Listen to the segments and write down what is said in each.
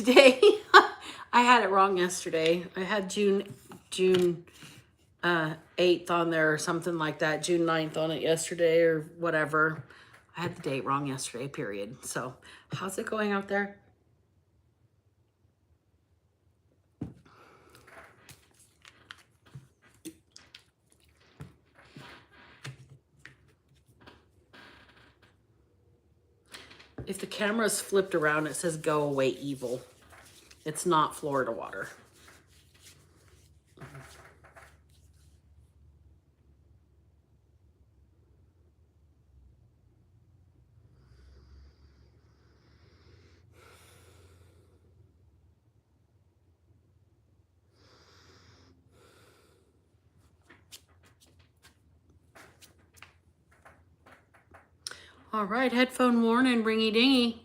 today, I had it wrong yesterday. I had June 8th on there or something like that. June 9th on it yesterday or whatever. I had the date wrong yesterday, period. So how's it going out there? If the camera's flipped around, it says go away evil. It's not Florida water. All right, headphone warning, ringy dingy.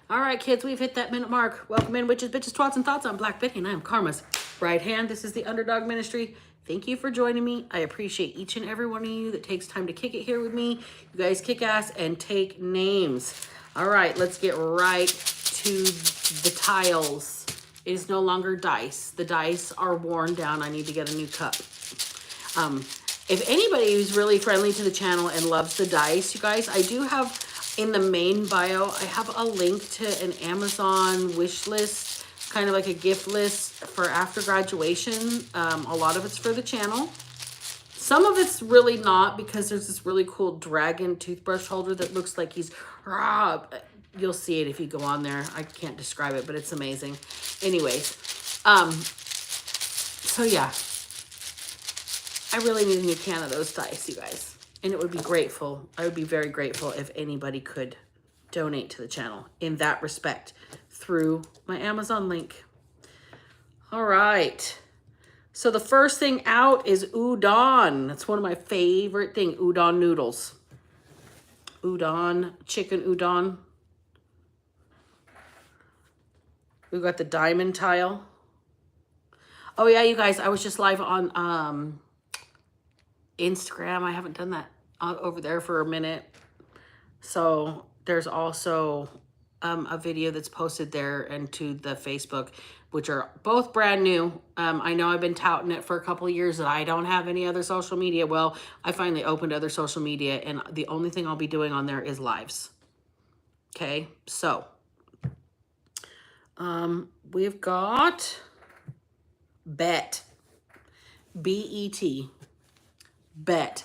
All right, kids, we've hit that minute mark. Welcome in, witches, bitches, twats, and thoughts. I'm Black Betty, and I am Karma's right hand. This is the Underdog Ministry. Thank you for joining me. I appreciate each and every one of you that takes time to kick it here with me. You guys kick ass and take names. All right, let's get right to the tiles. It is no longer dice. The dice are worn down. I need to get a new cup. If anybody who's really friendly to the channel and loves the dice, you guys, I do have in the main bio, I have a link to an Amazon wish list, kind of like a gift list for after graduation. A lot of it's for the channel. Some of it's really not, because there's this really cool dragon toothbrush holder that looks like he's raw. You'll see it if you go on there. I can't describe it, but it's amazing. Anyways, so yeah, I really need a new can of those dice, you guys. And it would be grateful. I would be very grateful if anybody could donate to the channel in that respect through my Amazon link. All right. So the first thing out is udon. That's one of my favorite things, udon noodles. Udon, chicken udon. We've got the diamond tile. Oh yeah, you guys, I was just live on Instagram. I haven't done that over there for a minute. So there's also a video that's posted there and to the Facebook, which are both brand new. I know I've been touting it for a couple of years that I don't have any other social media. Well, I finally opened other social media, and the only thing I'll be doing on there is lives. Okay, so we've got bet, B-E-T, bet.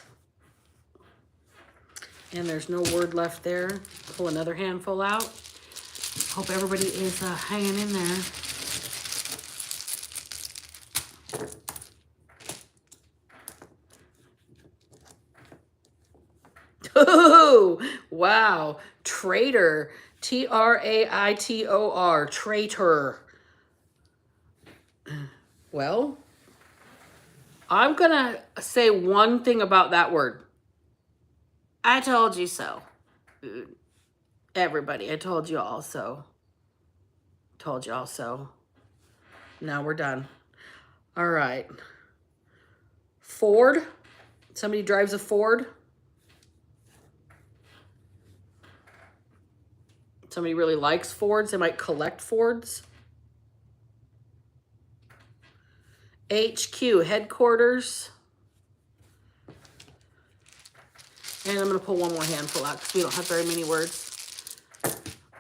And there's no word left there. Pull another handful out. Hope everybody is hanging in there. Oh, wow. Traitor. T-R-A-I-T-O-R. Traitor. Well, I'm going to say one thing about that word. I told you so. Everybody, I told you all so. Told you all so. Now we're done. All right. Ford. Somebody drives a Ford. Somebody really likes Fords. They might collect Fords. HQ, headquarters. And I'm going to pull one more handful out because we don't have very many words.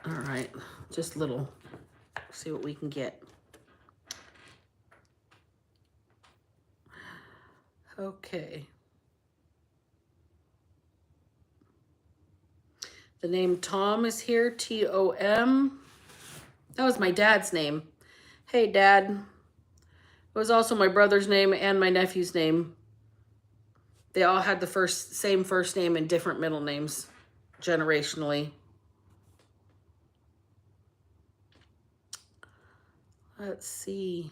All right. Just little. See what we can get. Okay. The name Tom is here, T-O-M. That was my dad's name. Hey, Dad. It was also my brother's name and my nephew's name. They all had the same first name and different middle names, generationally. Let's see.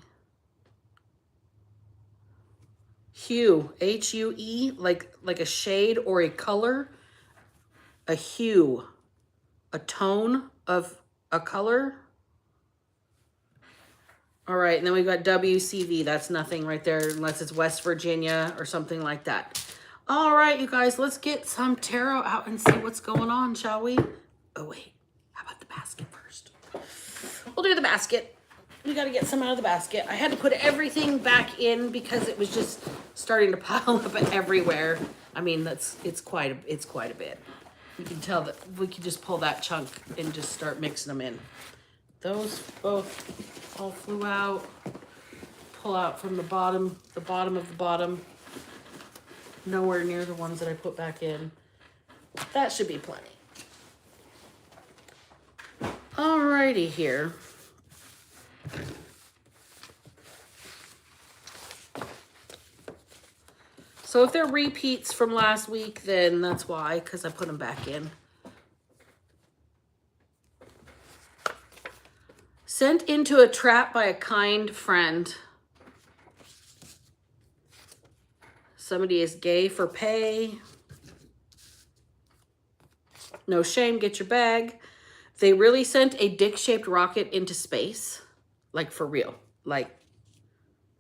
Hue, H-U-E, like a shade or a color. A hue, a tone of a color. All right, and then we've got WCV. That's nothing right there unless it's West Virginia or something like that. All right, you guys, let's get some tarot out and see what's going on, shall we? Oh, wait. How about the basket first? We'll do the basket. We got to get some out of the basket. I had to put everything back in because it was just starting to pile up everywhere. I mean, it's quite a bit. You can tell that we could just pull that chunk and just start mixing them in. Those both all flew out. Pull out from the bottom of the bottom. Nowhere near the ones that I put back in. That should be plenty. Alrighty here. So if they're repeats from last week, then that's why, because I put them back in. Sent into a trap by a kind friend. Somebody is gay for pay. No shame, get your bag. They really sent a dick-shaped rocket into space. Like, for real. Like,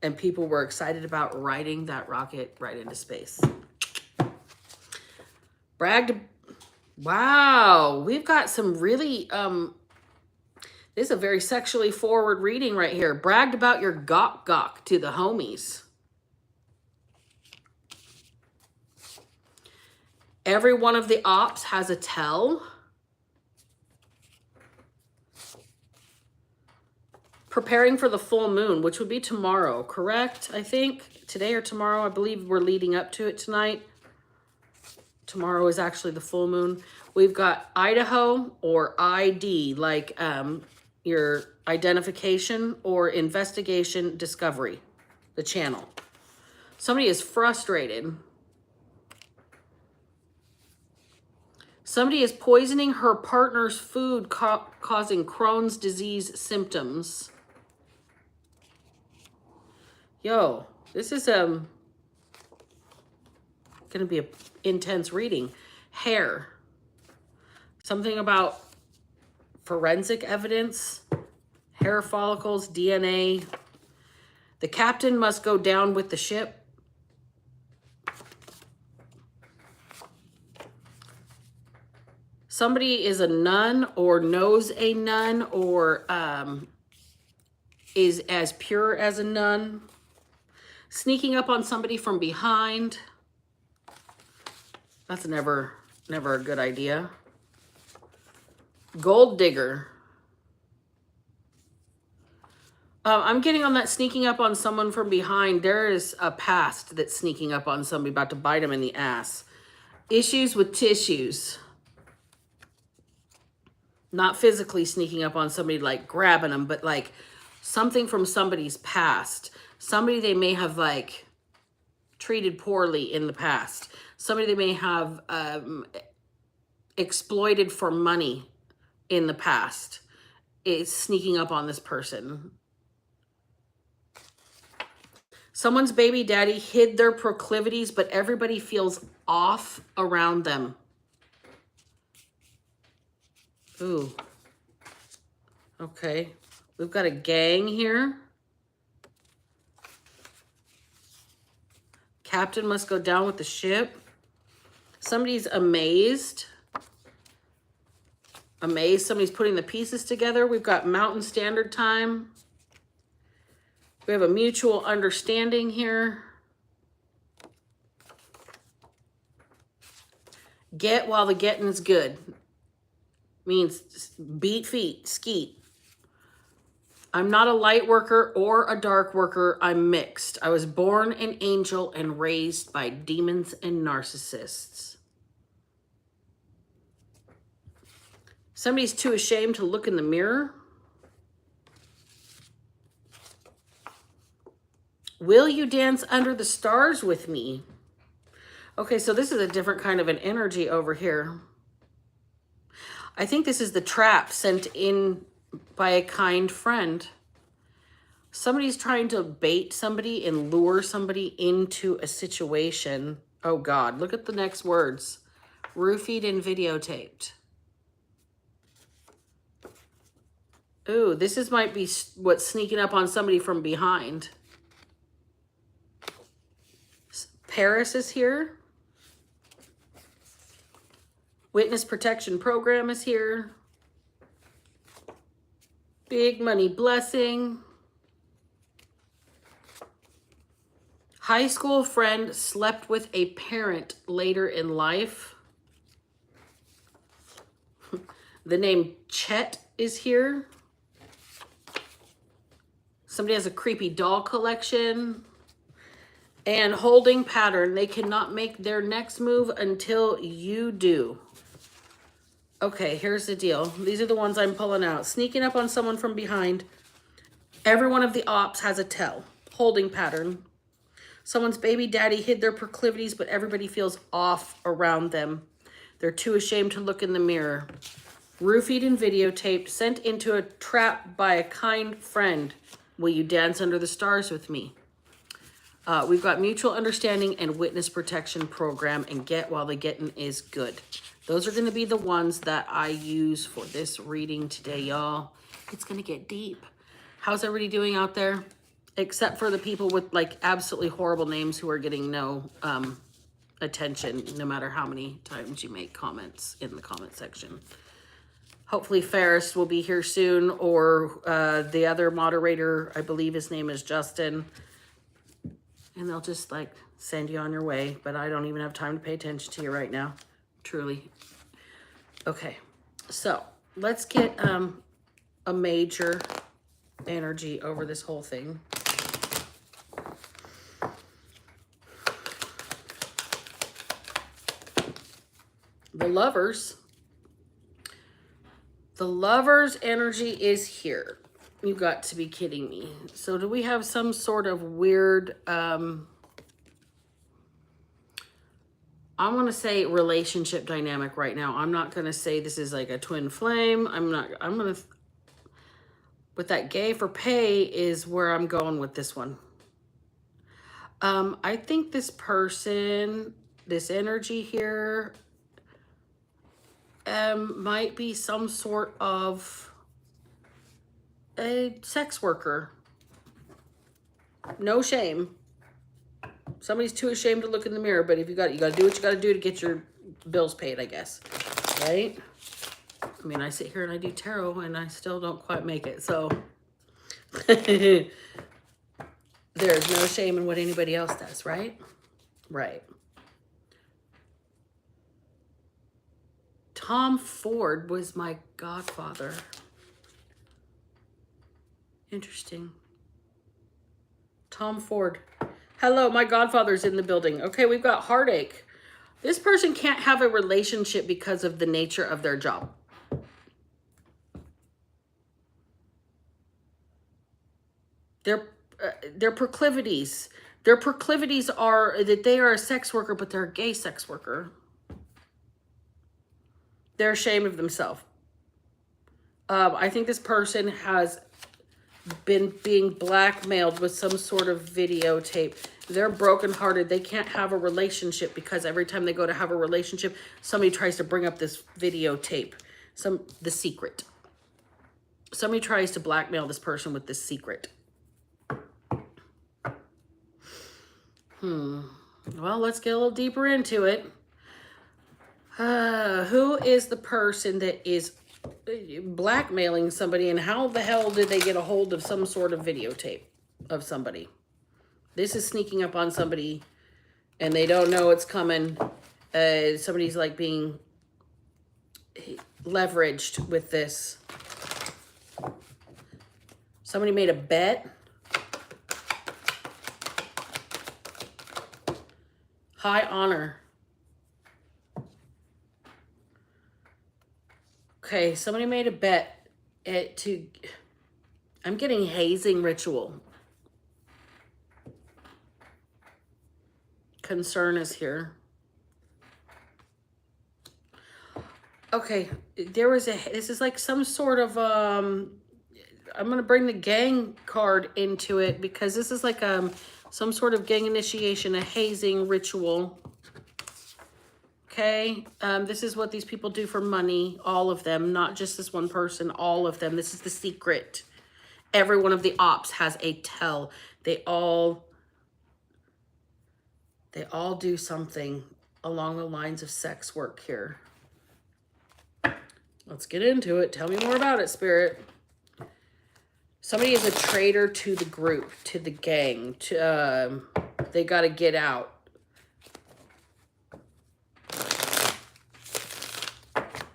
and people were excited about riding that rocket right into space. Bragged. Wow, we've got some really, this is a very sexually forward reading right here. Bragged about your gawk to the homies. Every one of the ops has a tell. Preparing for the full moon, which would be tomorrow, correct? I think today or tomorrow. I believe we're leading up to it tonight. Tomorrow is actually the full moon. We've got Idaho or ID, like your identification or investigation discovery, the channel. Somebody is frustrated. Somebody is poisoning her partner's food, causing Crohn's disease symptoms. Yo, this is gonna be an intense reading. Hair. Something about forensic evidence, hair follicles, DNA. The captain must go down with the ship. Somebody is a nun or knows a nun or is as pure as a nun. Sneaking up on somebody from behind. That's never a good idea. Gold digger. I'm getting on that sneaking up on someone from behind. There is a past that's sneaking up on somebody, about to bite them in the ass. Issues with tissues. Not physically sneaking up on somebody, like grabbing them, but like something from somebody's past. Somebody they may have like treated poorly in the past. Somebody they may have exploited for money in the past is sneaking up on this person. Someone's baby daddy hid their proclivities, but everybody feels off around them. Ooh. Okay. We've got a gang here. Captain must go down with the ship. Somebody's amazed. Amazed. Somebody's putting the pieces together. We've got Mountain Standard Time. We have a mutual understanding here. Get while the getting's good. Means beat feet, skeet. I'm not a light worker or a dark worker. I'm mixed. I was born an angel and raised by demons and narcissists. Somebody's too ashamed to look in the mirror. Will you dance under the stars with me? Okay, so this is a different kind of an energy over here. I think this is the trap sent in by a kind friend. Somebody's trying to bait somebody and lure somebody into a situation. Oh God, look at the next words. Roofied and videotaped. Ooh, might be what's sneaking up on somebody from behind. Paris is here. Witness protection program is here. Big money blessing. High school friend slept with a parent later in life. The name Chet is here. Somebody has a creepy doll collection. And holding pattern. They cannot make their next move until you do. Okay, here's the deal. These are the ones I'm pulling out. Sneaking up on someone from behind. Every one of the ops has a tell. Holding pattern. Someone's baby daddy hid their proclivities, but everybody feels off around them. They're too ashamed to look in the mirror. Roofied and videotaped. Sent into a trap by a kind friend. Will you dance under the stars with me? We've got mutual understanding and witness protection program, and get while the getting is good. Those are going to be the ones that I use for this reading today, y'all. It's going to get deep. How's everybody doing out there? Except for the people with like absolutely horrible names who are getting no attention, no matter how many times you make comments in the comment section. Hopefully Ferris will be here soon, or the other moderator, I believe his name is Justin. And they'll just like send you on your way, but I don't even have time to pay attention to you right now. Truly. Okay, so let's get a major energy over this whole thing. The Lovers. The Lovers energy is here. You got to be kidding me. So do we have some sort of weird, I want to say relationship dynamic right now. I'm not going to say this is like a twin flame. I'm going to, with that gay for pay is where I'm going with this one. I think this person, this energy here, might be some sort of a sex worker. No shame. Somebody's too ashamed to look in the mirror, but if you got to do what you got to do to get your bills paid, I guess. Right? I mean, I sit here and I do tarot and I still don't quite make it. So there's no shame in what anybody else does, right? Right. Tom Ford was my godfather. Interesting. Tom Ford. Hello, my godfather's in the building. Okay, we've got heartache. This person can't have a relationship because of the nature of their job. Their proclivities. Their proclivities are that they are a sex worker, but they're a gay sex worker. They're ashamed of themselves. I think this person has been being blackmailed with some sort of videotape. They're brokenhearted. They can't have a relationship because every time they go to have a relationship, somebody tries to bring up this videotape. The secret. Somebody tries to blackmail this person with this secret. Well, let's get a little deeper into it. Who is the person that is blackmailing somebody, and how the hell did they get a hold of some sort of videotape of somebody? This is sneaking up on somebody and they don't know it's coming. Somebody's like being leveraged with this. Somebody made a bet. High honor. Okay, somebody made a bet I'm getting hazing ritual. Concern is here. Okay, this is like some sort of, I'm going to bring the gang card into it because this is like some sort of gang initiation, a hazing ritual. okay? This is what these people do for money. All of them, not just this one person, all of them. This is the secret. Every one of the ops has a tell. They all do something along the lines of sex work here. Let's get into it. Tell me more about it, Spirit. Somebody is a traitor to the group, to the gang. They got to get out.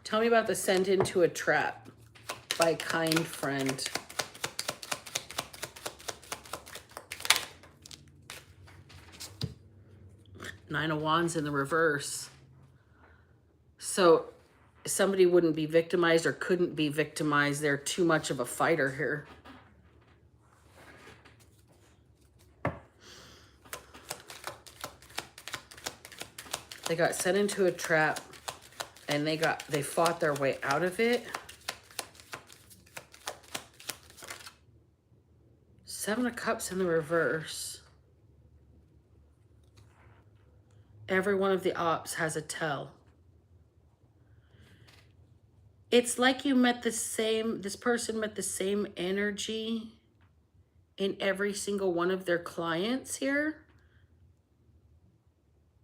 Tell me about the sent into a trap by a kind friend. Nine of Wands in the reverse. So somebody wouldn't be victimized or couldn't be victimized. They're too much of a fighter here. They got sent into a trap and they fought their way out of it. Seven of Cups in the reverse. Every one of the ops has a tell. It's like you met this person met the same energy in every single one of their clients here.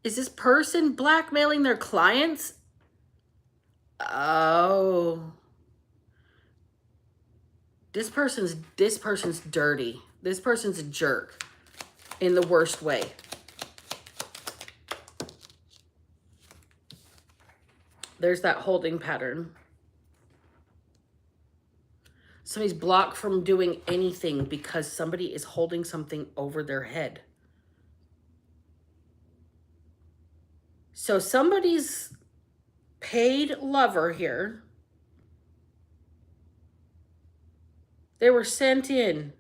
Is this person blackmailing their clients? Oh. This person's dirty. This person's a jerk in the worst way. There's that holding pattern. Somebody's blocked from doing anything because somebody is holding something over their head. So somebody's paid lover here. They were sent in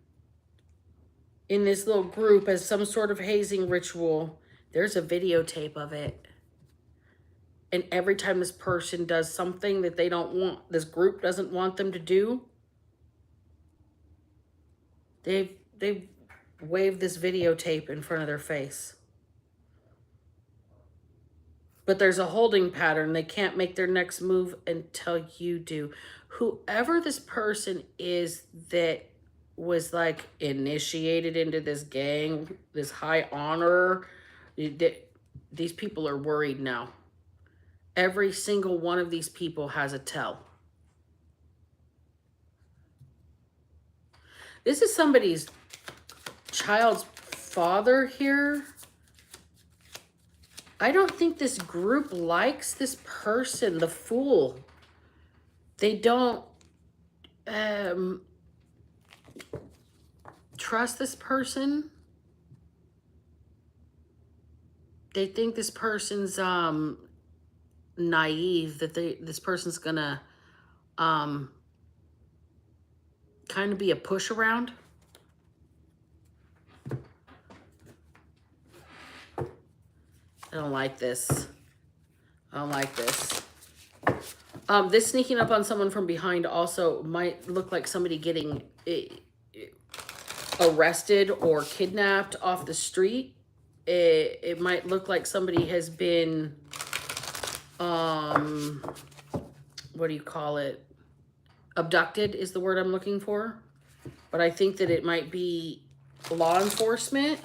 this little group as some sort of hazing ritual. There's a videotape of it. And every time this person does something that they don't want, this group doesn't want them to do, they wave this videotape in front of their face. But there's a holding pattern. They can't make their next move until you do. Whoever this person is that was like initiated into this gang, this high honor, these people are worried now. Every single one of these people has a tell. This is somebody's child's father here. I don't think this group likes this person, the Fool. They don't trust this person. They think this person's naive, that this person's gonna kind of be a push around. I don't like this. I don't like this. This sneaking up on someone from behind also might look like somebody getting arrested or kidnapped off the street. It might look like somebody has been, what do you call it? Abducted is the word I'm looking for. But I think that it might be law enforcement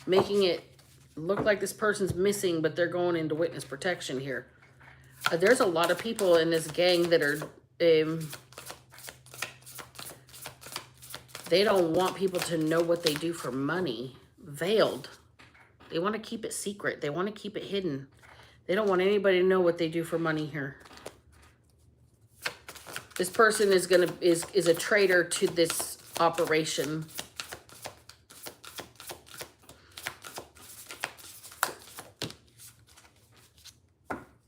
making it look like this person's missing, but they're going into witness protection here. There's a lot of people in this gang that are, they don't want people to know what they do for money. Veiled. They want to keep it secret. They want to keep it hidden. They don't want anybody to know what they do for money here. This person is a traitor to this operation.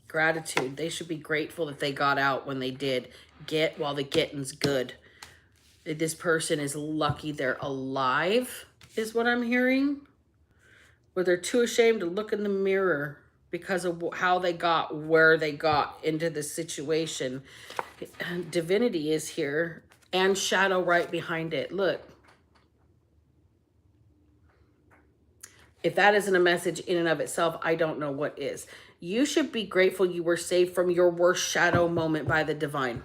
Gratitude. They should be grateful that they got out when they did. Get while the getting's good. This person is lucky they're alive, is what I'm hearing. Or they're too ashamed to look in the mirror because of how they got where they got into this situation. Divinity is here and shadow right behind it. Look. If that isn't a message in and of itself, I don't know what is. You should be grateful you were saved from your worst shadow moment by the divine,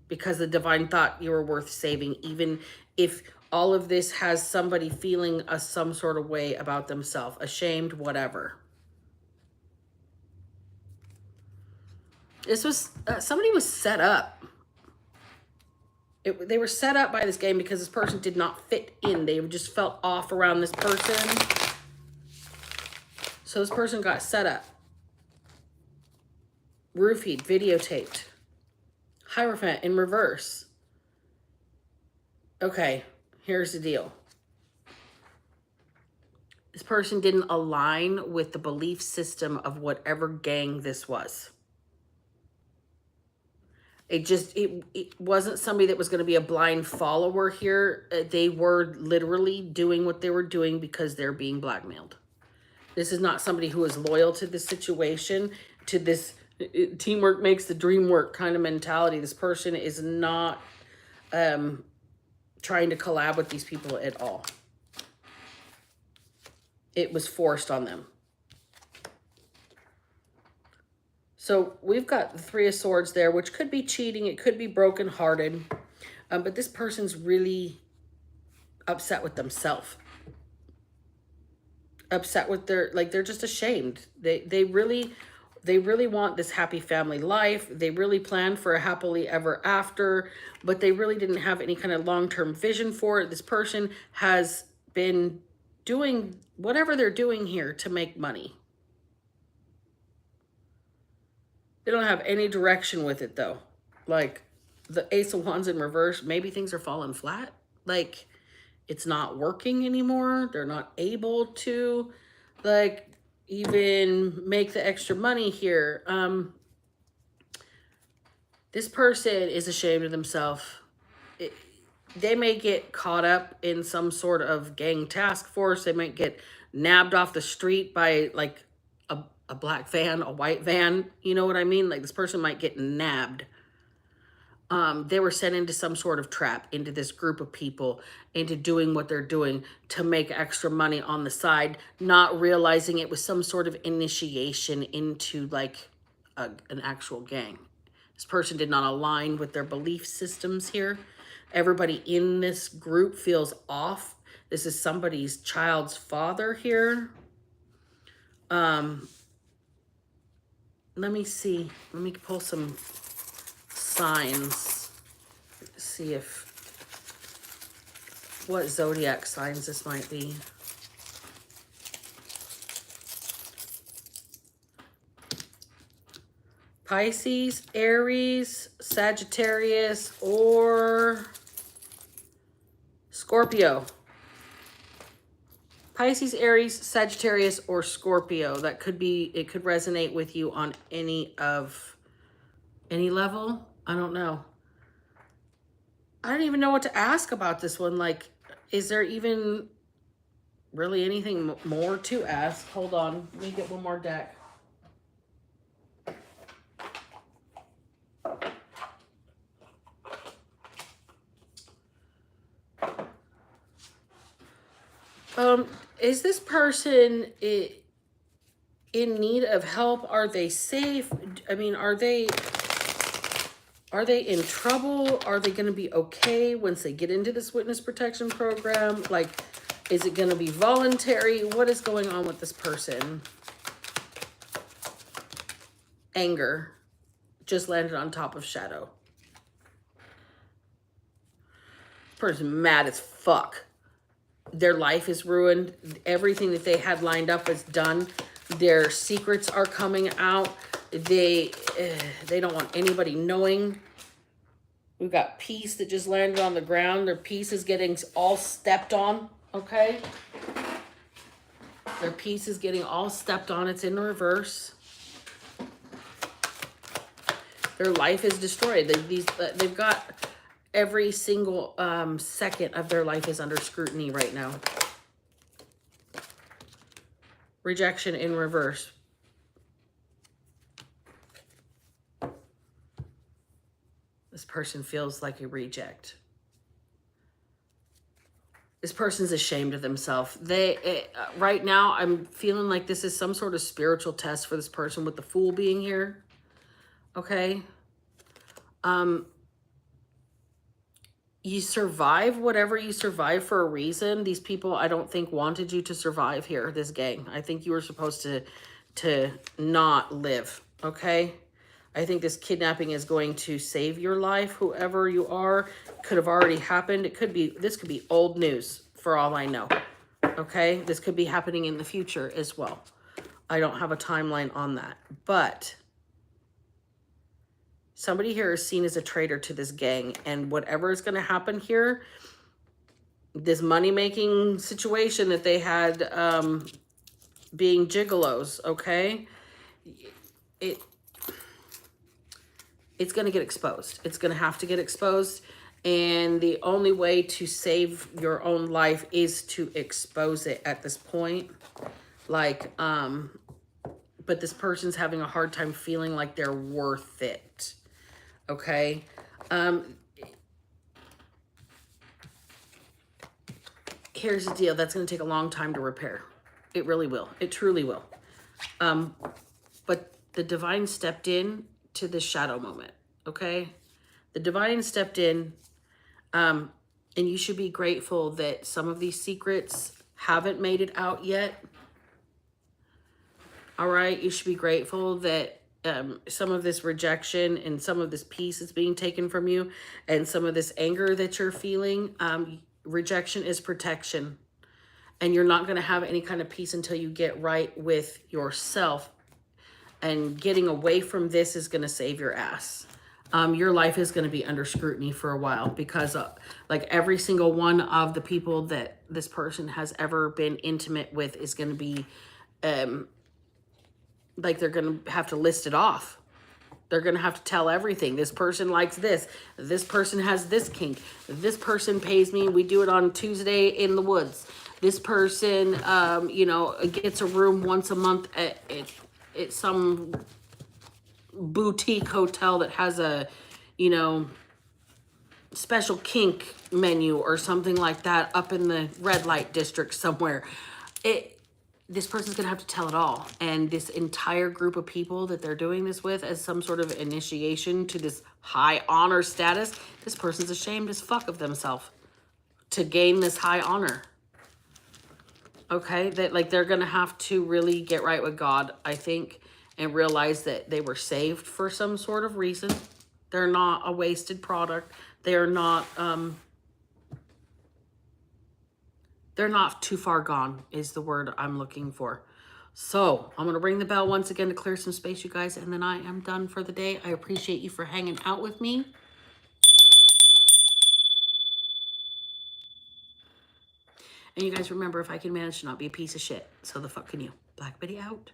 because the divine thought you were worth saving, even if all of this has somebody feeling some sort of way about themselves, ashamed, whatever. This was, somebody was set up. They were set up by this game because this person did not fit in. They just felt off around this person. So this person got set up. Roofied, videotaped. Hierophant in reverse. Okay, here's the deal. This person didn't align with the belief system of whatever gang this was. It wasn't somebody that was going to be a blind follower here. They were literally doing what they were doing because they're being blackmailed. This is not somebody who is loyal to this situation, to this teamwork makes the dream work kind of mentality. This person is not trying to collab with these people at all. It was forced on them. So we've got the Three of Swords there, which could be cheating. It could be brokenhearted. But this person's really upset with themselves. Upset with they're just ashamed. They really want this happy family life. They really planned for a happily ever after, but they really didn't have any kind of long-term vision for it. This person has been doing whatever they're doing here to make money. They don't have any direction with it, though. Like, the Ace of Wands in reverse, maybe things are falling flat. Like, it's not working anymore. They're not able to, like, even make the extra money here. This person is ashamed of themselves. They may get caught up in some sort of gang task force. They might get nabbed off the street by, like, a black van, a white van. You know what I mean? Like, this person might get nabbed. They were sent into some sort of trap, into this group of people, into doing what they're doing to make extra money on the side, not realizing it was some sort of initiation into, like, an actual gang. This person did not align with their belief systems here. Everybody in this group feels off. This is somebody's child's father here. Let me see. Let me pull some signs. See what zodiac signs this might be. Pisces, Aries, Sagittarius, or Scorpio. Pisces, Aries, Sagittarius, or Scorpio. That could be, it could resonate with you on any level. I don't know. I don't even know what to ask about this one. Like, is there even really anything more to ask? Hold on. Let me get one more deck. Is this person in need of help? Are they safe? I mean, are they in trouble? Are they going to be okay once they get into this witness protection program? Like, is it going to be voluntary? What is going on with this person? Anger just landed on top of shadow. This person's mad as fuck. Their life is ruined. Everything that they had lined up is done. Their secrets are coming out. They don't want anybody knowing. We've got peace that just landed on the ground. Their peace is getting all stepped on, okay? Their peace is getting all stepped on. It's in reverse. Their life is destroyed. They've got every single second of their life is under scrutiny right now. Rejection in reverse. This person feels like a reject. This person's ashamed of themselves. Right now, I'm feeling like this is some sort of spiritual test for this person with the Fool being here. Okay. You survive whatever you survive for a reason. These people, I don't think, wanted you to survive here, this gang. I think you were supposed to not live, okay? I think this kidnapping is going to save your life, whoever you are. Could have already happened. This could be old news for all I know, okay? This could be happening in the future as well. I don't have a timeline on that, but somebody here is seen as a traitor to this gang, and whatever is going to happen here, this money-making situation that they had being gigolos, okay? It's going to get exposed. It's going to have to get exposed, and the only way to save your own life is to expose it at this point. Like, but this person's having a hard time feeling like they're worth it. Okay. Here's the deal. That's going to take a long time to repair. It really will. It truly will. But the divine stepped in to the shadow moment. Okay. The divine stepped in. And you should be grateful that some of these secrets haven't made it out yet. All right. You should be grateful that some of this rejection and some of this peace is being taken from you, and some of this anger that you're feeling. Rejection is protection, and you're not going to have any kind of peace until you get right with yourself, and getting away from this is going to save your ass. Your life is going to be under scrutiny for a while, because like every single one of the people that this person has ever been intimate with is going to be like they're going to have to list it off. They're going to have to tell everything. This person likes this. This person has this kink. This person pays me. We do it on Tuesday in the woods. This person, you know, gets a room once a month at some boutique hotel that has a, you know, special kink menu or something like that up in the red light district somewhere. This person's going to have to tell it all. And this entire group of people that they're doing this with as some sort of initiation to this high honor status, this person's ashamed as fuck of themselves to gain this high honor. Okay? That like they're going to have to really get right with God, I think, and realize that they were saved for some sort of reason. They're not a wasted product. They're not too far gone is the word I'm looking for. So I'm going to ring the bell once again to clear some space, you guys, and then I am done for the day. I appreciate you for hanging out with me. And you guys remember, if I can manage to not be a piece of shit, so the fuck can you. Black Betty out.